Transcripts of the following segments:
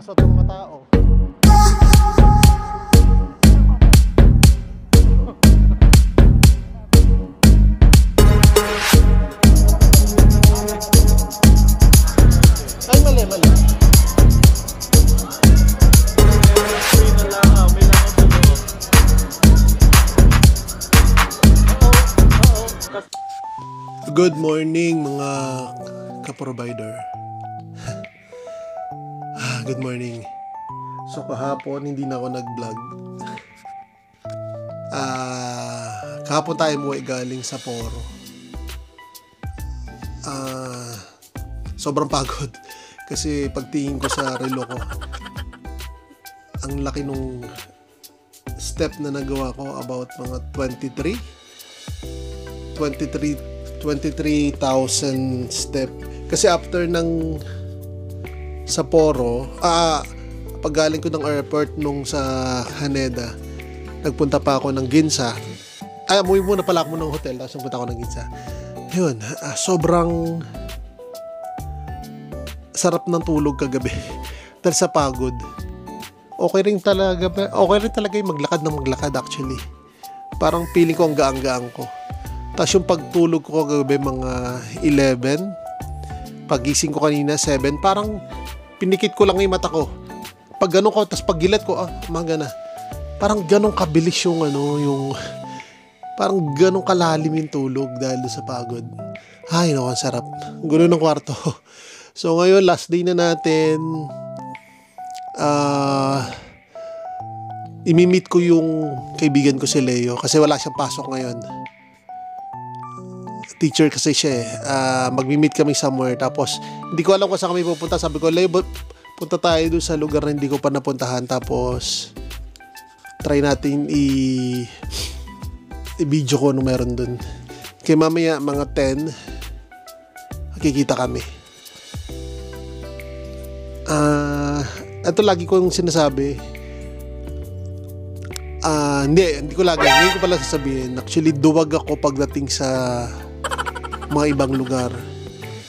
sa itong mga tao. Ay, mali. Good morning mga ka-provider. Good morning. So kahapon hindi na ako nag-vlog. Kahapon tayo umuwi galing sa Poro. Sobrang pagod kasi pagtingin ko sa relo ko, ang laki nung step na nagawa ko, about mga 23,000 step. Kasi after ng sa Poro, pag galing ko ng airport nung sa Haneda, nagpunta pa ako ng Ginza. Umuwi muna pala ako ng hotel, tapos nagpunta ako ng Ginza. Yun, sobrang sarap ng tulog kagabi dahil sa pagod. Okay rin talaga yung maglakad actually. Parang feeling ko ang gaang-gaang ko. Tapos yung pagtulog ko kagabi mga 11, pagising ko kanina 7, parang pinikit ko lang yung mata ko. Pag gano'n ko, tapos pag gilat ko, umaga na. Parang gano'n kabilis yung parang gano'n kalalim yung tulog dahil sa pagod. Ay, naku, ang sarap. Gulo ng kwarto. So ngayon, last day na natin. Imi-meet ko yung kaibigan ko si Leo kasi wala siyang pasok ngayon. Teacher kasi siya magmi-meet kami somewhere, tapos hindi ko alam kung saan kami pupunta. Sabi ko, Leo, punta tayo doon sa lugar na hindi ko pa napuntahan, tapos try natin i-video ko nung meron doon. Kaya mamaya mga 10 makikita kami. Ito lagi ko yung sinasabi. Hindi ko lagi. Ngayon ko pala sasabihin. Actually, duwag ako pagdating sa mga ibang lugar.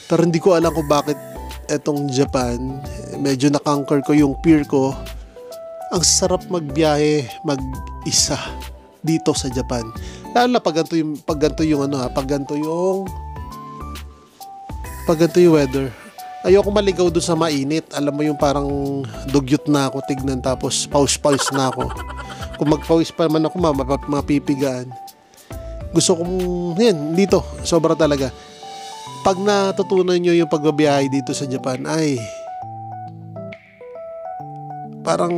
Pero hindi ko alam kung bakit etong Japan, medyo nakonquer ko yung fear ko. Ang sarap magbiyahe mag-isa dito sa Japan. Lalo na pag ganito yung weather. Ayoko maligaw doon sa mainit. Alam mo yung parang dugyot na ako tignan, tapos pause na ako. Kung magpawis pa man ako, mapipigaan. Gusto kong, yan, dito, sobra talaga. Pag natutunan nyo yung pagbabiyahe dito sa Japan, ay, parang,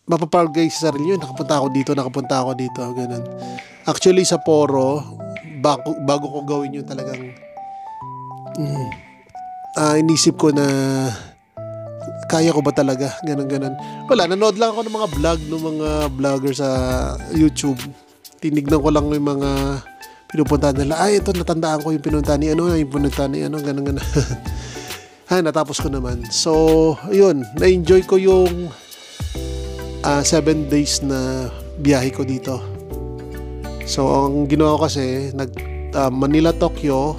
mapapargay sa sarili nyo, nakapunta ako dito, ganun. Actually, sa Poro, bago ko gawin yung talagang, inisip ko na, kaya ko ba talaga, ganun. Wala, nanood lang ako ng mga vlog, ng mga vlogger sa YouTube. Tinignan ko lang yung mga pinupuntahan nila. Ay, ito, natandaan ko yung pinuntahan ni ganun. Natapos ko naman. So, yun, na-enjoy ko yung 7 days na biyahe ko dito. So, ang ginawa ko kasi, Manila, Tokyo,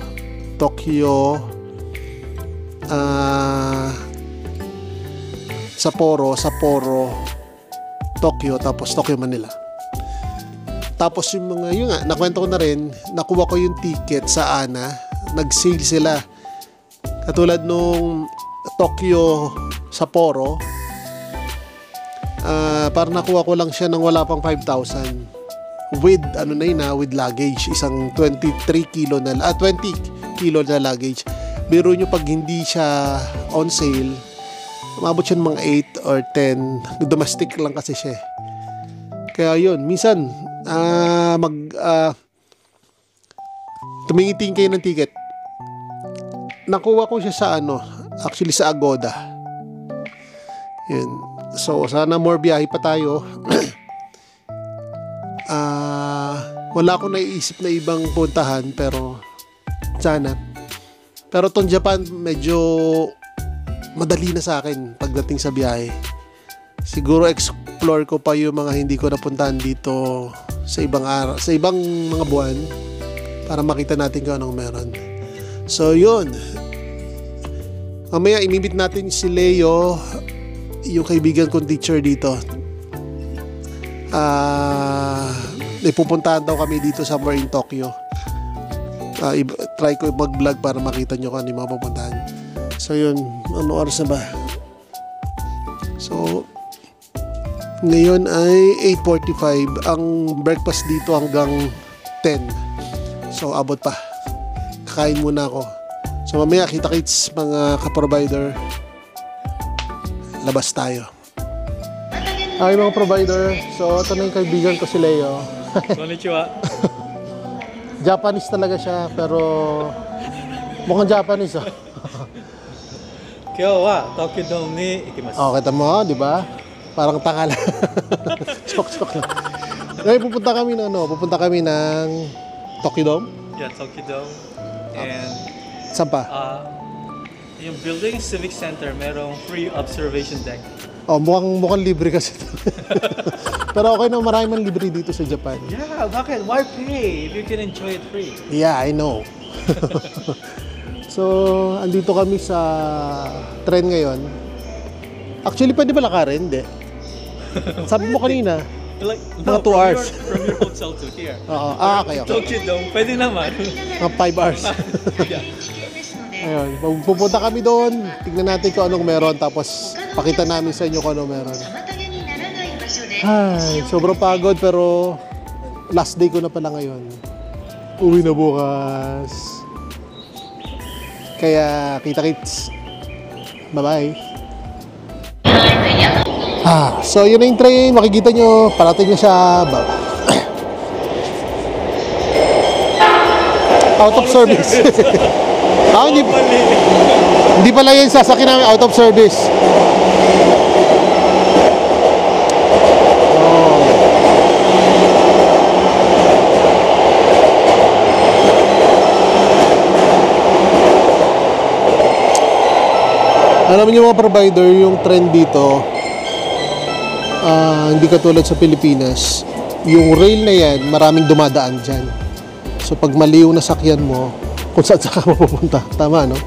Sapporo, Tokyo, tapos Tokyo, Manila. Tapos yung mga, yun nga, nakwento ko na rin, nakuha ko yung ticket sa ANA, nag-sale sila. Katulad nung Tokyo, Sapporo, parang nakuha ko lang siya nang wala pang 5,000. With, with luggage, isang 20 kilo na luggage. Biro nyo pag hindi siya on sale, umabot siya ng mga 8 or 10. Domestic lang kasi siya. Kaya yun, minsan, tumingitin kayo ng ticket. Nakuha ko siya sa actually sa Agoda. Yun. So, sana more biyahe pa tayo. Wala akong naiisip na ibang puntahan, pero sana. Pero tong Japan, medyo madali na sa akin pagdating sa biyahe. Siguro explore ko pa yung mga hindi ko napuntahan dito sa ibang mga buwan para makita natin kung anong meron. So yun, Mamaya imimit natin si Leo, yung kaibigan kong teacher dito. May pupuntahan daw kami dito somewhere in Tokyo. Try ko mag-vlog para makita nyo kung ano yung mga pupuntahan. So yun, ano oras na ba? So ngayon ay 8:45. Ang breakfast dito hanggang 10. So abot pa. Kakain muna ako. So mamaya kita-kits mga ka-provider. Labas tayo. Hi mga provider. So ito na yung kaibigan ko si Leo. Konnichiwa. Japanese talaga siya pero mukhang Japanese oh. Kyo wa Tokyo Dome ni ikimasu. Oh, kita mo, di ba? Parang tanga lang. Chok lang. Ngayon pupunta kami ng Tokyo Dome. Yeah, Tokyo Dome. And Saan pa? yung building Civic Center, merong free observation deck. Oh, mukhang libre kasi ito. Pero okay na, marami man libre dito sa Japan. Yeah, bakit? Why pay if you can enjoy it free? Yeah, I know. So, andito kami sa tren ngayon. Actually, pwede ba lakarin? Hindi. Sabi mo kanina, Like, mga 2 hours. From your hotel to here. Oo. Okay. Tokyo Dome, pwede naman. Mga 5 hours. Yeah. Ayun, pupunta kami doon. Tignan natin kung anong meron. Tapos, pakita namin sa inyo kung anong meron. Ay, sobrang pagod pero last day ko na pala ngayon. Uwi na bukas. Kaya, kita-kits. Bye-bye. So yun na yung train. Makikita nyo, parating na siya. Out of service. Hindi pala yan sasakyan namin, out of service. Alam niyo mga provider, yung trend dito, hindi katulad sa Pilipinas. Yung rail na yan, maraming dumadaan dyan. So pag mali yung nasakyan mo, kung saan ka mapupunta. Tama, no?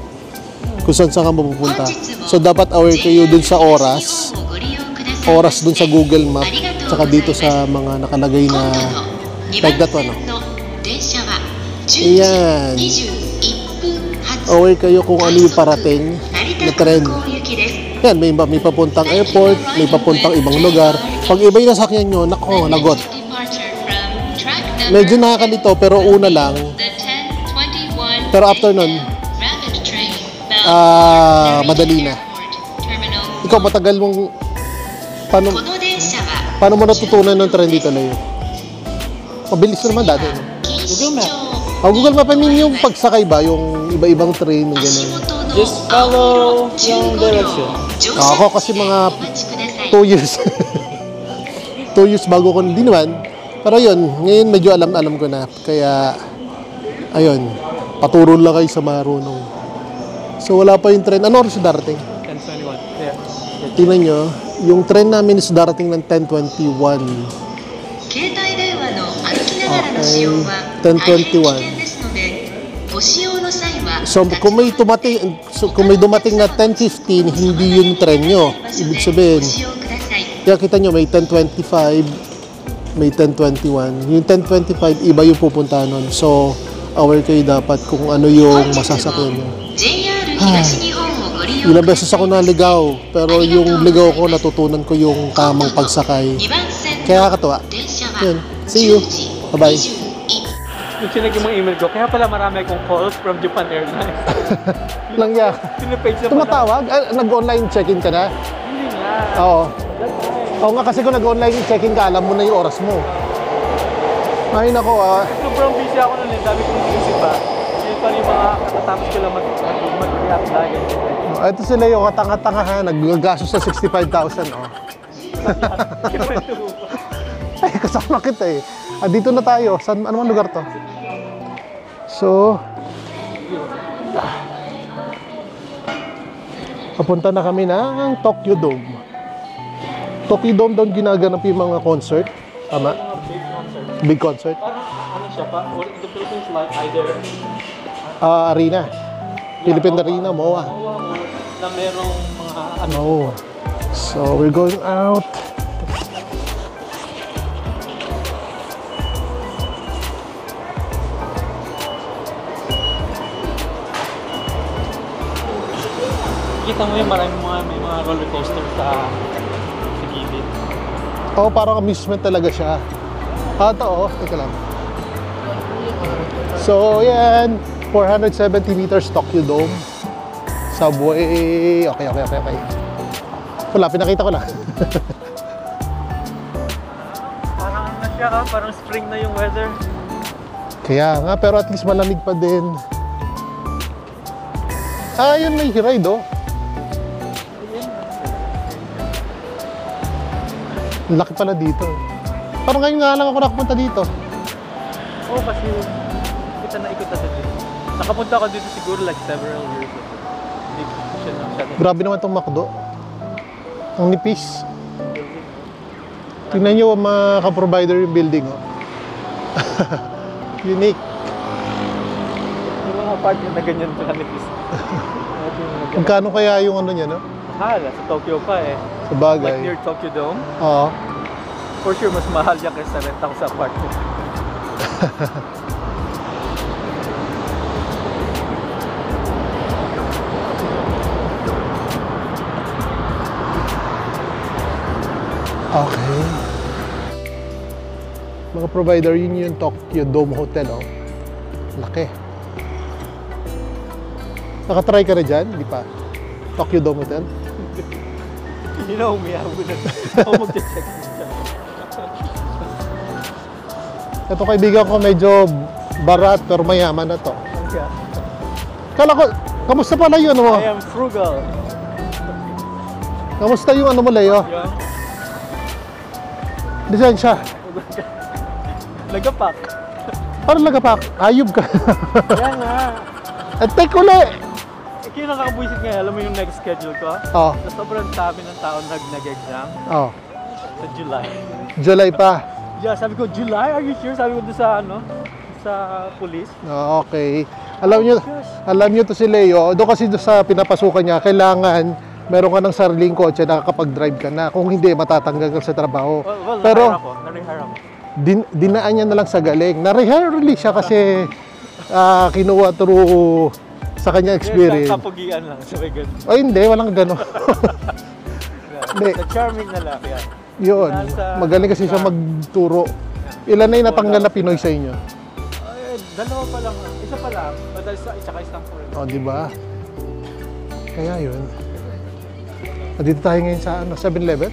Kung saan ka mapupunta. So dapat aware kayo dun sa oras dun sa Google Map, tsaka dito sa mga nakalagay na like that one, no? Ayan. Aware kayo kung ano yung parating na trend. Yan, may papuntang airport, may papuntang ibang lugar. Pag iba yung nasakyan nyo, nako, lagot. Medyo nakakalito, pero una lang. Pero after nun, madali na. Ikaw, matagal mong... Paano mo natutunan ng trend dito na yun? Mabilis naman dati. No? Google Map. Google Map, I mean yung pagsakay ba? Yung iba-ibang train, yung gano'n. Just follow yung direction. Ako kasi mga 2 years. 2 years bago ko, hindi naman. Pero yun, ngayon medyo alam ko na. Kaya, ayun, paturo lang kayo sa marunong. So wala pa yung train. Ano oras darating? 10:21. Yeah. Tingnan nyo, yung train namin is darating ng 10:21. Okay, 10:21. So kung may dumating na 10:15, hindi yun train nyo. Ibig sabihin, kaya kita nyo, may 10:25, may 10:21. Yung 10:25, iba yung pupunta nun. So, aware kayo dapat kung ano yung masasakyan nyo. Ilang beses ako naligaw, pero yung ligaw ko, natutunan ko yung tamang pagsakay. Kaya katuwa. Yun. See you. Bye-bye. Yung sinag yung mga email ko, kaya pala marami akong calls from Japan Airlines. Langya. Pinapage na pala. Tumatawag? Nag-online check-in ka na? Hindi nga. Oo. Oo nga, kasi kung nag-online check-in ka, alam mo na yung oras mo. Ay, nako Sobrang busy ako nun eh. Dami kong inisip pa. Yun pa yung mga katatapos ko lang mag-reapply. Ito si Leo, katanga-tanga ha. Nag-gasos sa 65,000. Oh. Ay, kasama kita eh. Dito na tayo. Saan, ano man lugar to? So, papunta na kami ng Tokyo Dome. Tokyo Dome doon ginaganap yung mga concert. Tama? Big concert. Ano siya pa? What the Philippines like either? Arena. Philippine Arena, MOA. na merong mga ano. Oh. So we're going out. Kita mo yung maraming may mga roller coaster sa gilid. Oh, parang amusement talaga siya. Ito oh, teka lang. So, yan. 470 meters Tokyo Dome. Subway. Okay. Wala, pinakita ko lang. Parang ano siya ha? Parang spring na yung weather. Kaya nga, pero at least malamig pa din. Ah, yun may ride oh. Ang laki pala dito. Parang ngayon nga lang ako nakapunta dito. Oo, kasi kita na ikot na dito. Nakapunta ako dito siguro like several years ago. Hindi ko siya na masyado. Grabe naman itong McDo. Ang nipis. Tingnan nyo mga ka-provider yung building oh. Unique. Yung mga apartment na ganyan pa kanipis. Magkano kaya yung ano niya no? Mahal, sa Tokyo pa eh. Sa bagay. Like near Tokyo Dome. Oo. For sure, mas mahal yan kaysa renta ko sa apartment. Okay. Mga provider, yun yung Tokyo Dome Hotel, oh. Laki. Nakatry ka na dyan? Di pa? Tokyo Dome Hotel? You know me, I wouldn't. Ako mag-check. Ito kaibigan ko medyo barat pero mayaman na to. Yeah. Kala ko, kamusta pala yun mo? I am frugal. Kamusta yung ano mo, Leo? Yeah. Diyan siya. Nagapak. Parang lagapak. Ayub ka. Yan nga. At take uli. Kaya nakakabuisit nga, alam mo yung next schedule ko? Oh. Na sobrang dami ng tao nag-exam Oh. sa July. July pa. Yeah, sabi ko, July? Are you sure? Sabi ko doon sa ano, sa police. Oh, okay. Alam Gosh. nyo to si Leo. Doon kasi doon sa pinapasukan niya, kailangan meron ka ng sariling kotse na nakakapag-drive ka na. Kung hindi, matatanggal ka sa trabaho. Well, Pero na-rehire ako. dinaan niya na lang sa galing. Na-rehire really siya kasi kinuha through sa kanya experience. Yes, kapugian lang. Sabi ganun. Ay, hindi. Walang gano'n. Hindi. The charming na lang. Yeah. Yun. Nasa- Magaling kasi siya magturo. Ilan na yung natanggal na Pinoy sa inyo? Ay, dalawa pa lang. Isa pa lang. Madal sa tsaka isang po rin. O, di ba? Kaya yun. Dito tayo ngayon sa 7-Eleven?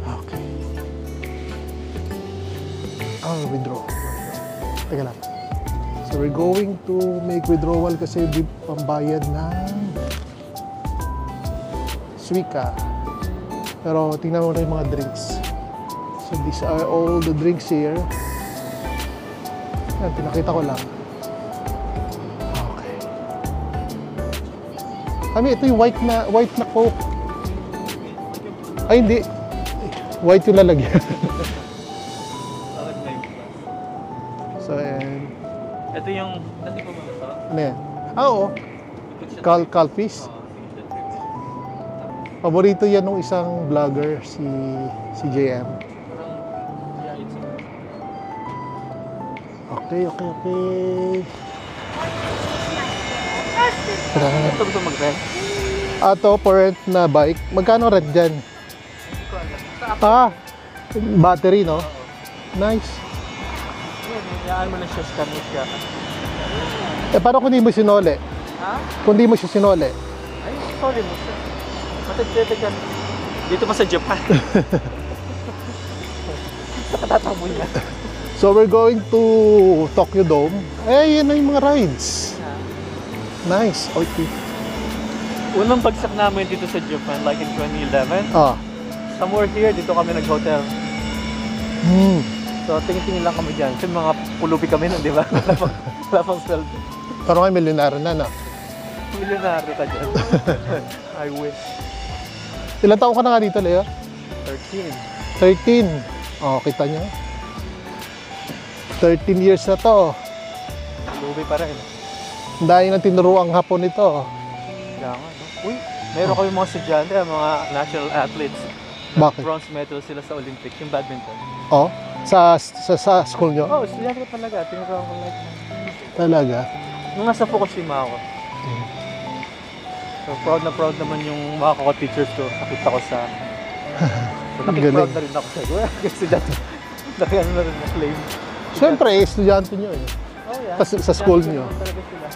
Okay. Oh, withdraw. Teka lang. So, we're going to make withdrawal kasi di pambayad ng Suica. Pero tingnan mo na yung mga drinks. So, these are all the drinks here. Yan, pinakita ko lang. Okay. Kami, ito yung white na Coke. Ay, hindi. White yung lalagyan. So, and Ito yung, dati ko ba ito? ano yan? Ah, oo. Calpis. Paborito yan ng isang vlogger, si JM. Okay. Ito gusto mag-rent? Ato, for rent na bike. Magkano rent dyan? Ah, battery, no? Nice. Yan mo na siya, scan mo siya. Eh, paano kung di mo sinole? Ha? Kung di mo siya sinole? Ay, sorry mo siya. Matagdete ka. Dito pa sa Japan. Nakatatamu niya. So, we're going to Tokyo Dome. Eh, yan na yung mga rides. Nice. Okay. Unang bagsak namin dito sa Japan, like in 2011. Ah. Somewhere here, dito kami nag-hotel. So, tingin-tingin lang kami dyan. Kasi mga pulubi kami nun, di ba? Wala pang sweldo. Pero kayo milyonaryo na, no? Milyonaryo ka dyan. I wish. Ilan taon ka na nga dito, Leo? 13. 13. Oh, kita nyo. 13 years na to. Pulubi pa rin. Dahil na tinuruang hapon ito. Kailangan, no? Uy, meron kami mga estudyante, mga national athletes. Bakit? Bronze medal sila sa Olympics, yung badminton. Oh, sa school nyo? Oh, estudyante ko talaga. Tinuruan ko like Talaga? nung nasa Fukushima ako. So proud na proud naman yung mga teachers ko. Nakita ko sa... So nakiproud na rin ako sa kasi dati ano na rin na-claim. Siyempre, estudyante nyo eh. Oh yeah. Sa school nyo. Talaga sila.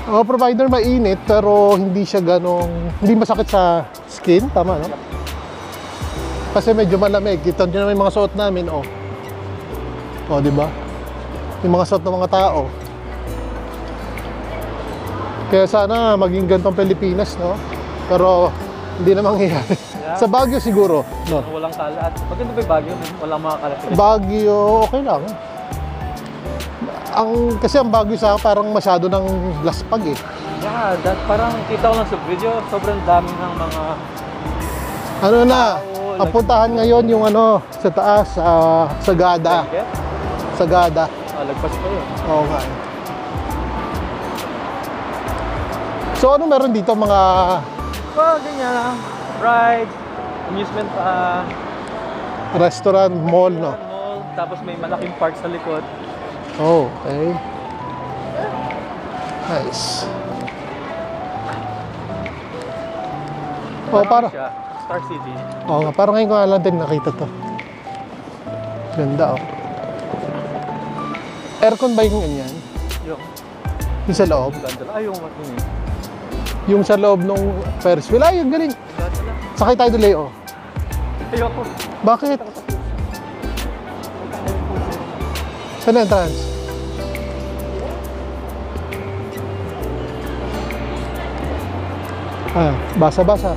Oh, provider mainit pero hindi siya hindi masakit sa skin, tama no? Kasi medyo malamig. Kita nyo naman yung mga suot namin, oh. Oh, di ba? Yung mga suot ng mga tao. Kaya sana maging ganitong Pilipinas, no? Pero hindi na mangyayari. Yeah. Sa Baguio siguro, no? Walang kalat. Maganda ba yung Baguio? Walang mga kalat. Baguio, okay lang. Kasi ang Baguio sa akin parang masyado ng laspag eh. Yeah, parang kita ko lang sa video, sobrang dami ng mga... Ano na, ang puntahan ngayon yung sa taas, Sagada. Sagada. Lagpas pa yun. Oo nga. So ano meron dito mga... Ganyan lang. Rides, amusement restaurant, mall, no? mall, tapos may malaking park sa likod. Oh, okay. Nice. Oh, para. Siya, Star City. Oo nga, parang ngayon ko nga lang din nakita to. Ganda, oh. Aircon ba yung ganyan? Yung sa loob? Ganda lang. Yung matin eh. Yung sa loob nung Ferris wheel. Ay, yung galing. Ganda lang. Sakay tayo doon, Leo. Ayoko. Bakit? Saan na entrance? Basa-basa.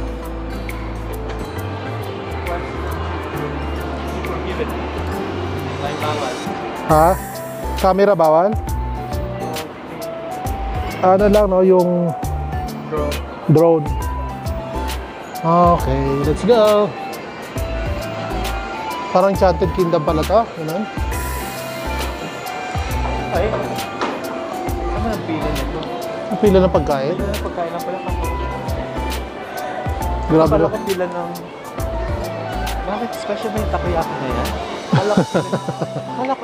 Forgive it. May bawal. Ha? Camera bawal? Ano lang, no? Yung Bro. drone. Okay, let's go. Parang Enchanted Kingdom pala to. Ganun. Ay. Ano ang pila nito? Ang pila ng pagkain. Pila ng pagkain lang pala. Grabe Akala lang. ko pila ng... Bakit special ba yung takoyaki na yan? Akala ko,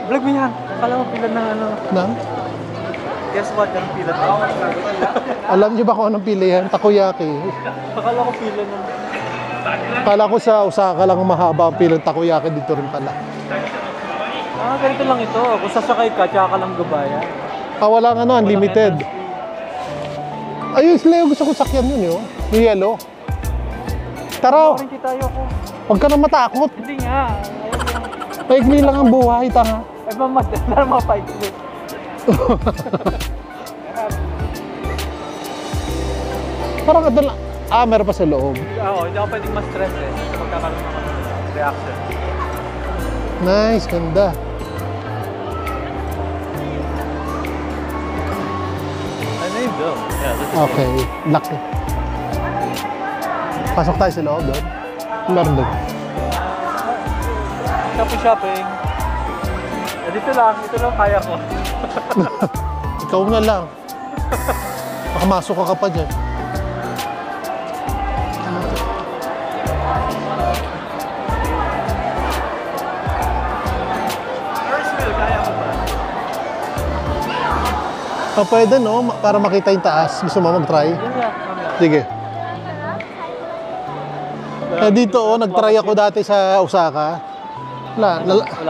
vlog mo yan. Akala ko pila ng ano. Nang? Guess what? Anong pila to? Alam niyo ba kung anong pila yan? Takoyaki. Akala ko pila ng... Kala ko sa Osaka lang mahaba ang pilang takoyaki, dito rin pala. Ganito lang ito. Kung sasakay ka, tsaka ka lang gabaya. Walang unlimited. Ayun, Leo, gusto ko sakyan yun, yun. Yung yellow. Tara, Orange tayo ko. huwag ka na matakot. Hindi nga. Paigli lang ang buhay, tanga. Ay, mamadala mga 5 minutes. Parang doon lang. Meron pa sa loob. Hindi ako pwedeng ma-stress eh. Kasi magkakaroon ako ng reaction. Nice, ganda. Ano yun doon? Yeah, this is Okay, laki. Pasok tayo sa loob doon. Meron doon. Shopping. Dito lang kaya ko. Ikaw na lang. Makamasok ka pa dyan. First wheel, kaya ko ba? Pwede no, para makita yung taas. Gusto mo mag-try? Yun nga, mamaya. Sige. Dito nag-try ako dati sa Osaka.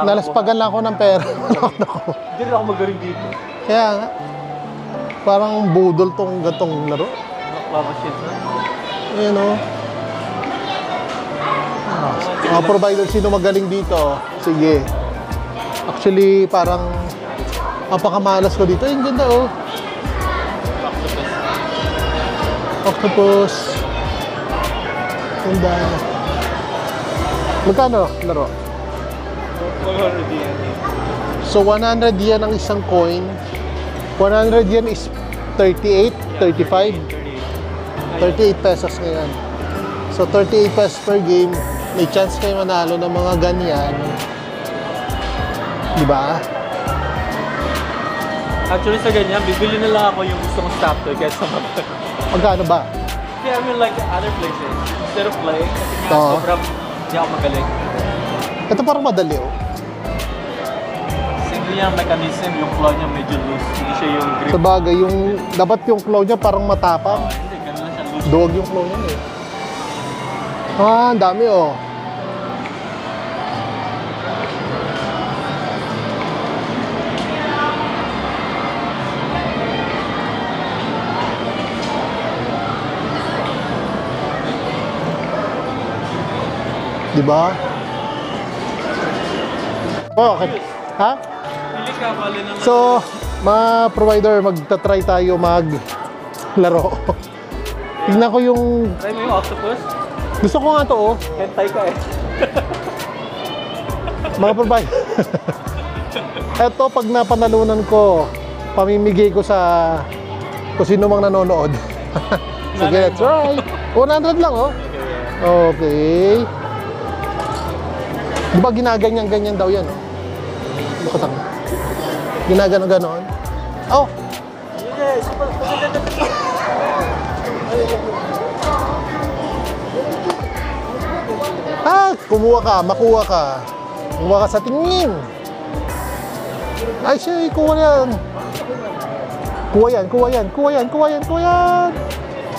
Nalaspagan lang ako ng pera. Hindi rin ako magaling dito. Kaya nga, parang budol tong gantong laro. Claw machines, ha? Ayan o. Mga provider, sino magaling dito? Sige. Actually, parang mapakamalas ko dito. Yung ganda oh. Octopus. Ganda. Magkano laro? 100 yen. So 100 yen ang isang coin. 100 yen is 38, 35, 38 pesos ngayon. So 38 pesos per game. May chance kayo manalo ng mga ganyan. Diba? Actually sa ganyan, bibili na lang ako yung gusto kong stop toy kaysa mag Magkano ba? Yeah, I mean like other places. Instead of playing, kasi nga Oo. sobrang hindi ako magaling. Ito parang madali, oh. Hindi niya mechanism, yung claw niya medyo loose. Hindi siya yung grip. Sa bagay, dapat yung claw niya parang matapang. Hindi, ganun lang siya loose. Duwag yung claw niya, eh. Ah, ang dami, oh. Diba? Oh, okay. Ha? Pili ka, bali naman. So, mga provider, magta-try tayo maglaro. Tignan ko yung... Try mo yung octopus? Gusto ko nga to, oh. Hentai ka eh. Mga provider. Eto, pag napanalunan ko, pamimigay ko sa kung sino mang nanonood. Sige, let's try. 100 lang, oh. Okay. Di ba ginaganyan-ganyan daw yan, oh? Bakit ako? Ginaganon-ganon. Oh! Ah! Kumuha ka, makuha ka. Kumuha ka sa tingin. Ay, siya, kuha yan. Kuha yan, kuha yan, kuha yan, kuha yan, kuha yan.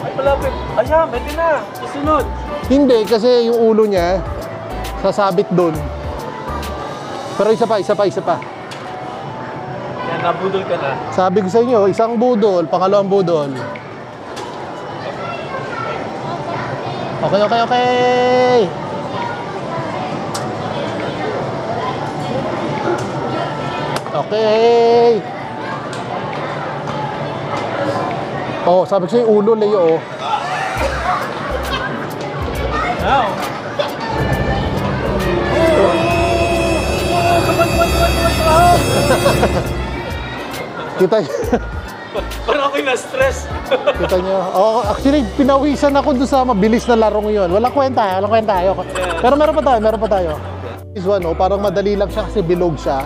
Ay, palapit. Ayan, pwede na. Susunod. Hindi, kasi yung ulo niya sasabit doon. Pero isa pa, isa pa, isa pa. Yan, nabudol ka na. Sabi ko sa inyo, isang budol, pangalawang budol. Okay, okay, okay. Okay. Oh, sabi ko sa inyo, ulo, Leo, oh. Now. Kita niyo. Parang ako'y na-stress. Kita niyo. Oh, actually, pinawisan ako doon sa mabilis na larong yun. Walang kwenta, walang kwenta. Pero meron pa tayo, meron pa tayo. This one, oh, parang madali lang siya kasi bilog siya.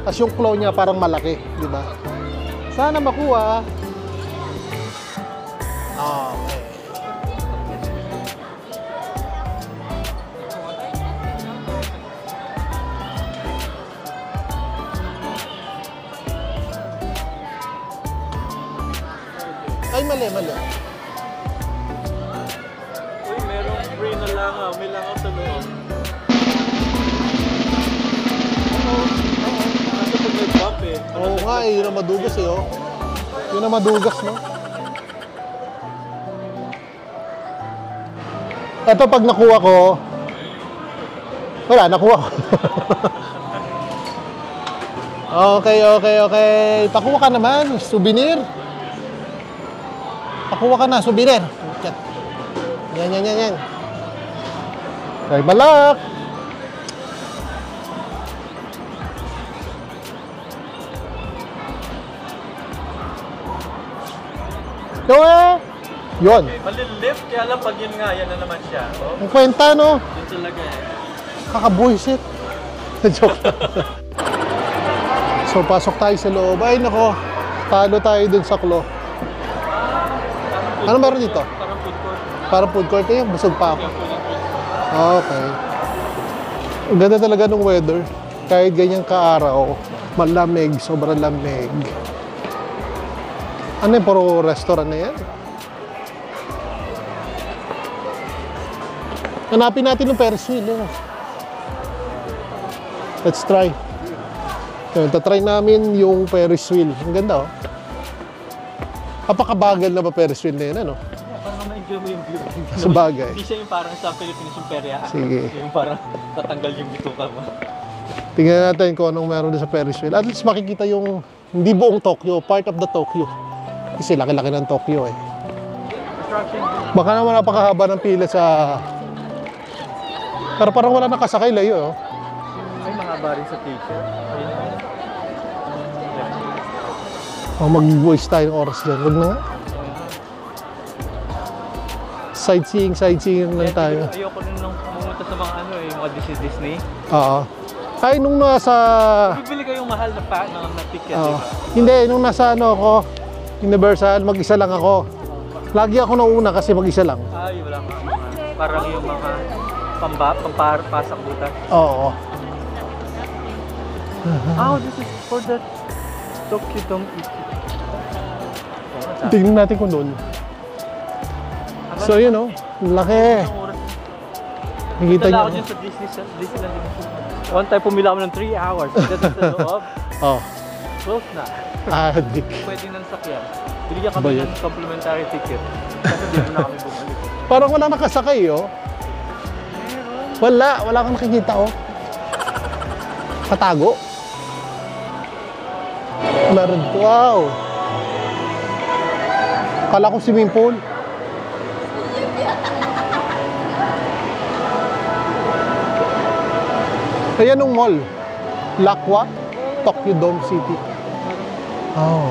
Tapos yung claw niya parang malaki, di ba? Sana makuha. Okay. Ay, mali, mali. Uy, merong free na langaw. May langaw sa loob. Nasa pag may bump eh. Oo nga, eh, yun ang madugas eh, oh. Yun ang madugas, no? Ito, pag nakuha ko, wala, nakuha ko. Okay, okay, okay. Pakuha ka naman, souvenir. Pakuha ka na, souvenir. Yan, yan, yan, yan. Okay, balak. Gawa! Yun. Okay, malilift. Kaya lang pag yun nga, yan na naman siya. Oh, Ang kwenta, no? yun talaga eh. Kakabuisit. Joke lang. So, pasok tayo sa loob. Ay, nako. Talo tayo dun sa klo. Ano meron dito? Parang food court. Parang food court eh. Busog pa ako. Yung food court. Okay. Ang ganda talaga ng weather. Kahit ganyang kaaraw, malamig, sobrang lamig. Ano yung puro restaurant na yan? Hanapin natin yung Ferris wheel. Eh. Let's try. Tatry namin yung Ferris wheel. Ang ganda, oh. Kapakabagal na ba Ferris wheel na yan, ano? Yeah, parang ma-enjoy mo yung view. Sa bagay. Hindi siya yung parang sa Philippines yung perya. Sige. Yung parang tatanggal yung bituka mo. Tingnan natin kung anong meron doon sa Ferris wheel. At least makikita yung, hindi buong Tokyo, part of the Tokyo. Kasi laki-laki ng Tokyo, eh. Baka naman napakahaba ng pila sa... Pero parang wala nakasakay, layo, oh. May mga barin sa teacher. Oh, mag-voice tayo ng oras dyan. Huwag na nga. Sightseeing lang tayo. Ayoko rin nung pumunta sa mga ano eh, mga Disney. Oo. Ay, nung nasa... Bibili kayong mahal na ticket, Oo. di ba? Hindi, nung nasa ano ako, Universal, mag-isa lang ako. Lagi ako nauna kasi mag-isa lang. Ay, wala ka. Parang yung mga pampasak butas. Oo. Oh, this is for the Tokyo Dome Iki. Tingnan natin kung doon. So yun oh, laki. Nakikita Kita niyo. ako dyan sa Disneyland. One time pumila ako ng 3 hours. Dito sa loob. Oh, Close na. adik. Pwede nang sakyan. Binigyan Ba kami yun? ng complimentary ticket. Kasi di na kami bumalik. Parang wala nakasakay oh. Wala kang nakikita oh. Katago. Meron. Wow. Kala ko swimming pool. Ayan yung mall. Lakwa, Tokyo Dome City. Oh.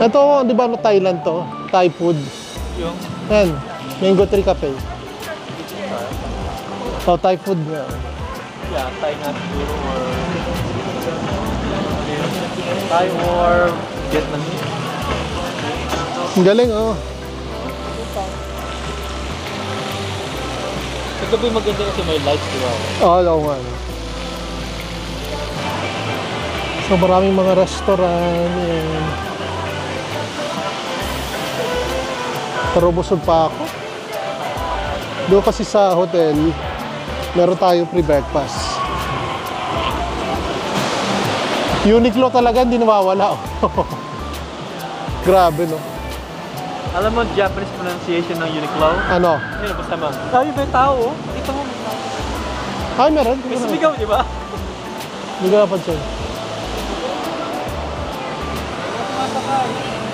Ito, di ba no Thailand to? Thai food. Yung Yan, Mango Tree Cafe. Oh, Thai food nga. yeah, Thai nga siguro or Thai or Vietnamese. Ang galing oh. Sa gabi maganda kasi may lights, di ba? Oo nga. So maraming mga restaurant. Yan. Pero busog pa ako. Doon kasi sa hotel, meron tayo pre-breakfast. Uniqlo talaga, hindi nawawala. Grabe, no? Alam mo, Japanese pronunciation ng Uniqlo? Ano? Yun, basta mo. Ay, may tao, oh. Ito mo, may tao. Ay, meron. May sumigaw, di ba? Hindi ko napansin.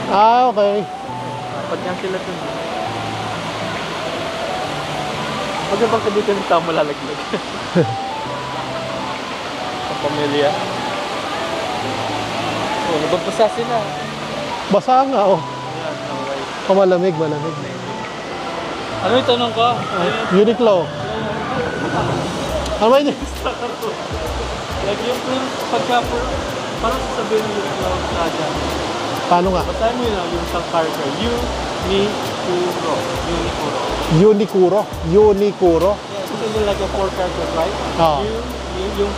Ah, okay. Pag yan sila ito. Huwag na bang dito ng tao malalaglag? Ang pamilya. Oh, nagbabasa sila. Basa nga, oh. Ayan, okay. Malamig. Ano yung tanong ko? Uniqlo. Ano ba yun? Like yung pagka, parang sasabihin ng Uniqlo sa dyan. Paano nga? Basahin mo yun yung isang character. Uniqlo. Uniquro. Yeah, it's like a 4 characters, right? Oo. Uniqlo.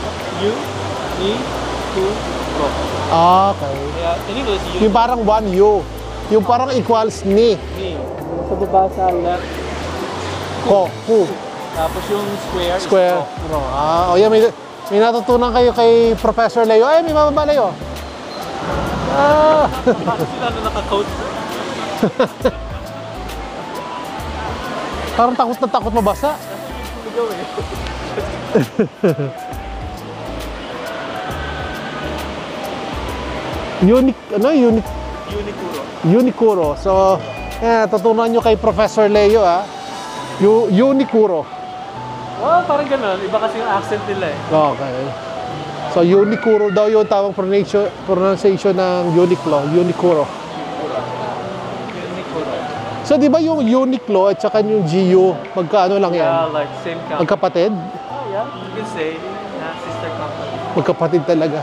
Okay. Kaya, in English, Yung parang one U. Yung parang equals ni. Ni. Sa baba sa left, Ku. tapos yung square, Square. is Ano? Ah, o yan, may natutunan kayo kay Professor Leo. Ay, may mababa Leo. Ah. Paano sila na naka-coat? Parang takot na takot mabasa. Sumigaw eh. Uniqlo. Uniquro. So, tutunan nyo kay Professor Leo, ah. Uniquro. Oh, parang ganun. Iba kasi yung accent nila eh. Okay. So, Uniquro daw yung tamang pronunciation ng Uniqlo. Uniquro. Uniqlo. So, di ba yung Uniqlo at saka yung GU, magkaano lang yan? Yeah, like same company. Magkapatid? Oh, yeah. You can say, sister company. Magkapatid talaga.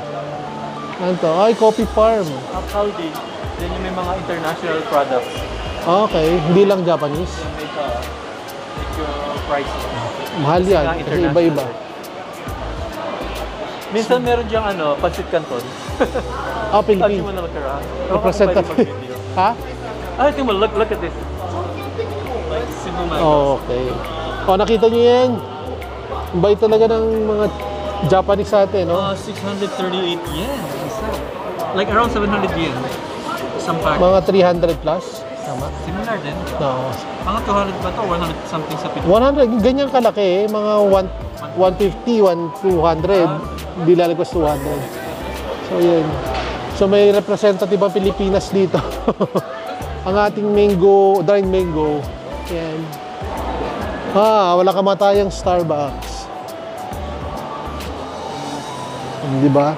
Ano to? Ay, Coffee Farm. Aldi. Then yung may mga international products. Okay, hindi lang Japanese. Yung may your prices. Mahal yan, kasi International. iba-iba. Minsan meron diyang pancit canton. Ah, Sabi Philippines. mo na magkaraan. Representative. Ha? I think look at this. Like simple man. Oh, okay. Oh, nakita niyo yan? Ang bait talaga ng mga Japanese sa atin, no? 638 yen. Isa. Like around 700 yen. Isang pack. Mga 300 plus. Tama? Similar din. No. Mga 200 ba to? 100 something sa Pilipinas. 100, ganyan kalaki eh. Mga 150, 200. Hindi lalagos 200. So, yun. So, may representative ang Pilipinas dito. Ang ating mango, dried mango. Yan. Wala kamatayang Starbucks. Di ba?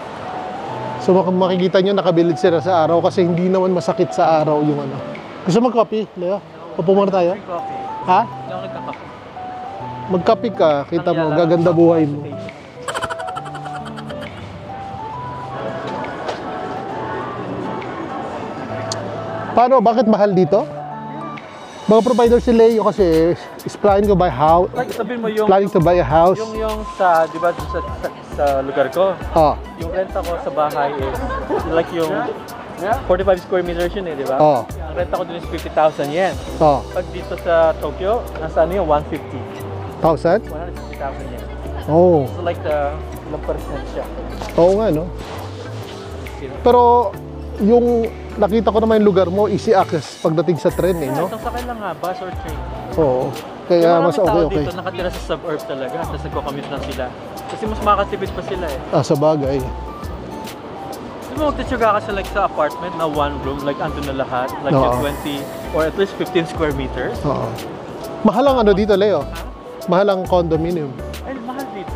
So, makikita nyo, nakabilid sila sa araw kasi hindi naman masakit sa araw yung ano. Gusto mag-coffee, Leo? Upo muna tayo? Free coffee. Ha? Hindi ako nagkakape. Magkape ka, kita mo, gaganda buhay mo. Paano? Bakit mahal dito? Mga provider si Leo kasi is planning to buy house. Like sabihin mo yung Planning to buy a house. yung sa, di ba, sa lugar ko, Oh. yung renta ko sa bahay is like yung 45 square meters yun di ba? Oh. Ang renta ko dun is 50,000 yen. Oh. Pag dito sa Tokyo, nasa ano yung 150. 1,000? 150,000 yen. Oh. So like ilang percent siya. Oo nga, no? Pero yung nakita ko naman yung lugar mo, easy access pagdating sa tren, eh, no? Isang sakay lang nga, bus or train. Oo. Kaya mas tao okay. dito nakatira sa suburb talaga, tapos nagko-commute lang sila. Kasi mas makakatipid pa sila eh. Ah, sa bagay. Di ba magtitsuga ka sa like sa apartment na one room, like andun na lahat, like Oo. yung 20 or at least 15 square meters. Oo. Mahal ang ano dito, Leo? Mahal ang condominium. Ay, mahal dito.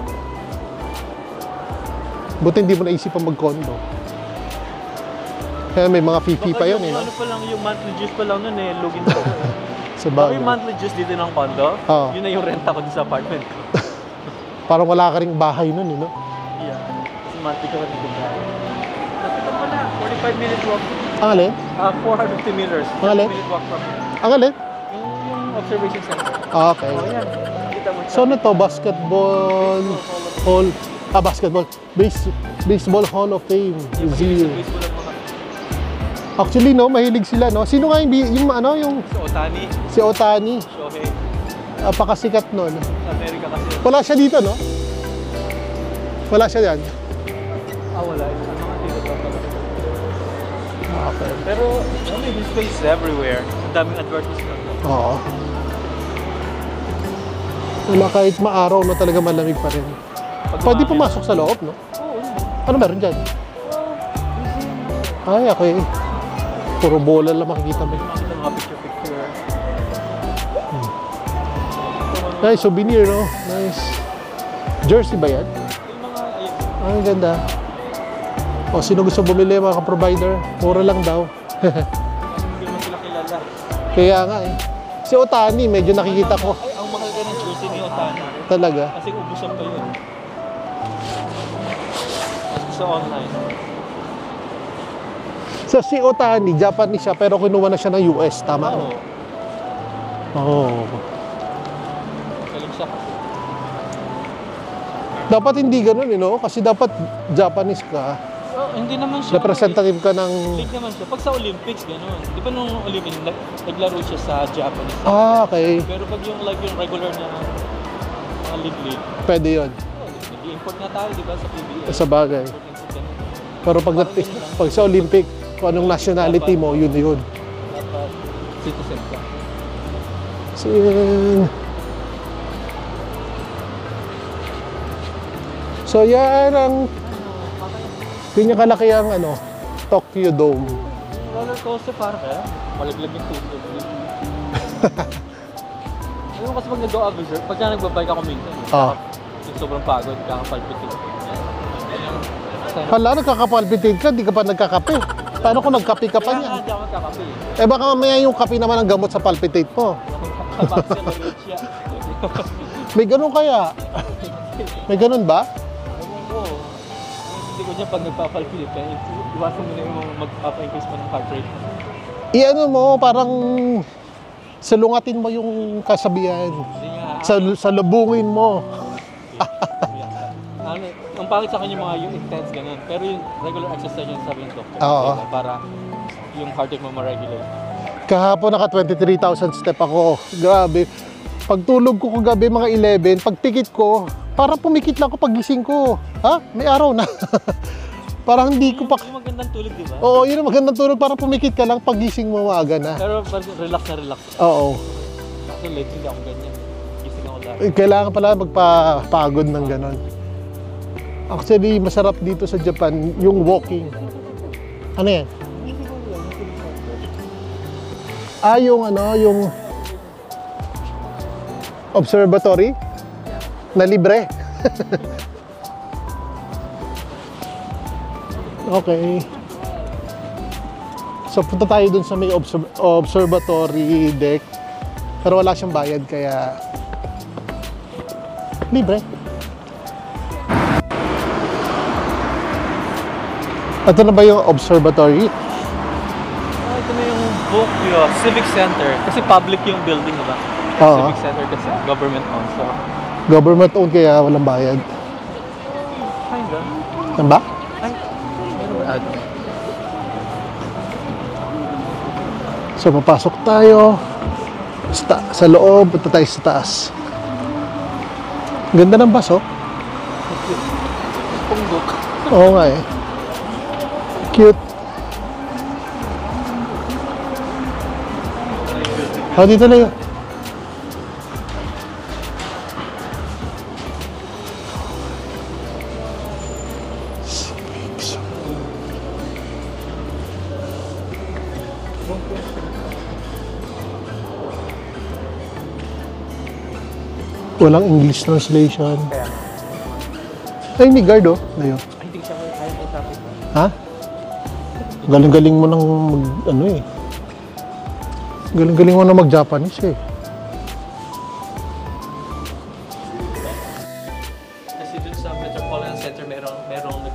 Buti hindi mo naisipan mag-condo. Kaya may mga fee pa yun, eh, no? Ano pa lang, yung monthly dues pa lang nun eh, lugin pa ako eh. Sa Ako bagay. yung monthly dues dito ng condo, Oo. yun na yung renta ko dun sa apartment ko. Parang wala ka ring bahay nun, eh, no? Yeah. Kasi monthly ko rin dito. Nakita mo na, 45-minute walk. Ang alin? 450 meters. Ang alin? 40-minute walk from here. Ang alin? Yung observation center. Ah, okay. Oh, yan. Nakita mo siya. So ano to? Basketball Hall. Ah, basketball. Baseball Hall of Fame is here. Baseball ang mga Actually, no, mahilig sila, no? Sino nga yung ano, yung sa Otani, si Otani? Shohei, Napakasikat nun. sa Amerika kasi. Wala siya dito, no? Wala siya yan. Wala. Yung mga dito pa pala. Okay. Pero, his face is everywhere. Ang daming advertisement. Oo. Wala, kahit maaraw na talaga malamig pa rin. Pwede pumasok sa loob, no? Oo, Ano meron dyan? Ay, okay. Puro bola lang makikita mo. makita mga picture-picture. Nice, souvenir, no? Nice. Jersey ba yan? Yung mga, ayun, Ang ganda. O, sino gusto bumili, mga ka-provider? Mura lang daw. hindi naman sila kilala. Kaya nga, eh. Si Otani, medyo nakikita ko. Ay, ang mahal ka ng jersey ni Otani. Talaga. Kasi ubusan pa yun. Sa online. So, si Otani, Japanese siya, pero kinuha na siya ng US, tama? Oo. Oo. Galing siya kasi. Dapat hindi ganun, no? Kasi dapat Japanese ka. Hindi naman siya. Representative ka ng... League naman siya. Pag sa Olympics, gano'n. Di ba nung Olympics, naglaro siya sa Japanese. Ah, okay. Pero pag yung like yung regular na mga league, Pwede yun. nag-import na tayo, di ba, sa PBA. Sa bagay. Import-import ganun. Pero pag sa Olympic, kung anong nationality mo, yun yun. Dapat citizen ka. So yan ang pinyakalaki ang ano, Tokyo Dome. Roller coaster para kaya, malaglag yung tubig. Ano kasi pag nag-go-observe, pagka nagbabike ako minsan, yung sobrang pagod, kakapalpitin. Hala, nagkakapalpitate ka, di ka pa nagkakape. Paano kung nagkape ka pa Kaya niyan? nga, hindi ako magkakape. Eh baka mamaya yung kape naman ang gamot sa palpitate mo. Kapag siya nag-reach siya. May ganun kaya? May ganun ba? Ewan ko. Hindi ko niya pag nagpapalpilit ka, iwasan mo na yung magpapa-increase mo ng heart rate. I-ano mo, parang salungatin mo yung kasabihan. Hindi nga. Salubungin mo. Ano, ang pangit sa kanya mga yung intense ganun. Pero yung regular exercise yung sabi ng doctor. Oo. Diba? Para yung heart rate mo ma-regulate. Kahapon naka 23,000 step ako. Grabe. Pagtulog ko kagabi mga 11, pag tikit ko, parang pumikit lang ako pagising ko. Ha? May araw na. Parang hindi ko pa... Yung magandang tulog, di ba? Oo, yun ang magandang tulog. Parang pumikit ka lang pagising mo maaga na. Pero relax na relax. Oo. Kasi late hindi ako ganyan. Gising ako lahat. Kailangan pala magpapagod ng ganon. Actually, masarap dito sa Japan yung walking. Ano yan? Yung ano, yung observatory na libre. Okay. So punta tayo dun sa may observatory deck. Pero wala siyang bayad kaya libre. Ito na ba yung observatory? Ito na yung Tokyo Civic Center. Kasi public yung building, diba? Oo. Civic Center kasi government owned. So, Government owned kaya walang bayad. kinda. Saan ba? Ay, meron ba? So, papasok tayo. Sa loob, punta tayo sa taas. Ganda ng bus, oh. Punggok. Oo nga eh. Cute. Oh, dito na yun. Walang English translation. Ay, may guard, oh. Ayun. Ay, hindi siya kaya kausapin. Ha? Galing-galing mo nang mag, ano eh. Galing-galing mo na mag-Japanese eh. Kasi dun sa Metropolitan Center, merong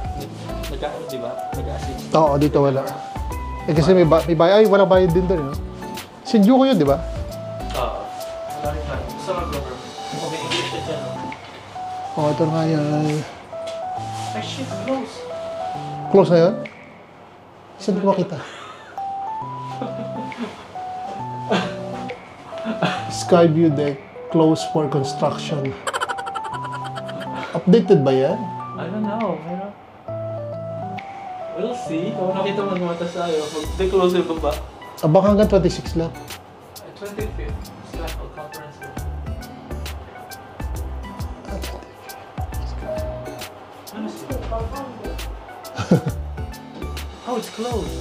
di ba? Nag-assist. Oo, dito wala. Eh kasi may bayad. Ay, walang bayad din doon, no? Shinjuku yun, di ba? Oo. Wala rin lang. Sa government. Kung may English na dyan, no? Oo, ito nga yan. Ay, shit, close. Close na yun? Saan ko makita? Skyview deck, closed for construction. Updated ba yan? I don't know. Meron. We'll see. Kung nakita mo naman tayo, mag-close yung baba. Baka hanggang 26 lang. 25th. Sila ang conference room. Ano siya? Oh, it's closed.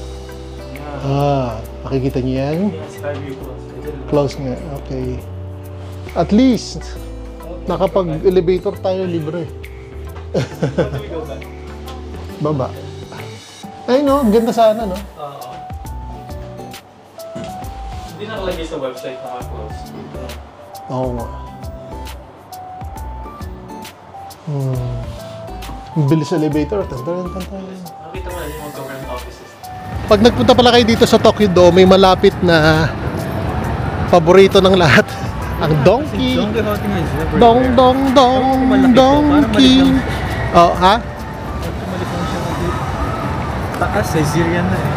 Yeah. Ah, makikita niyo yan? Yeah, Skyview closed. Close nga, okay. At least, nakapag-elevator tayo libre. How do we go back? Baba. Ay no, ganda sana, no? Oo. Hindi nakalagay sa website na close. Oo nga. Ang bilis sa elevator. Tantaran. Nakita mo na yung mga government offices. Pag nagpunta pala kayo dito sa Tokyo Dome, may malapit na paborito ng lahat. Ang donkey. Dong, dong, dong, donkey. Oh, ha? Taas, Syrian na eh.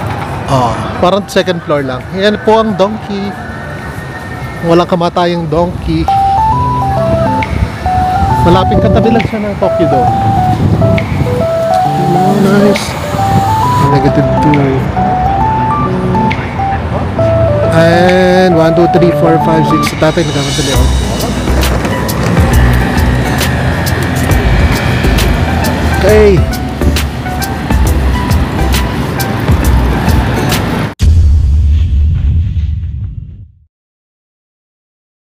Oh, parang second floor lang. Yan po ang donkey. Walang kamatayang donkey. Malapit katabi lang siya ng Tokyo Dome. Oh, nice. Negative 2. And 1, 2, 3, 4, 5, 6. Sa tatay nagkakasali ako. Okay.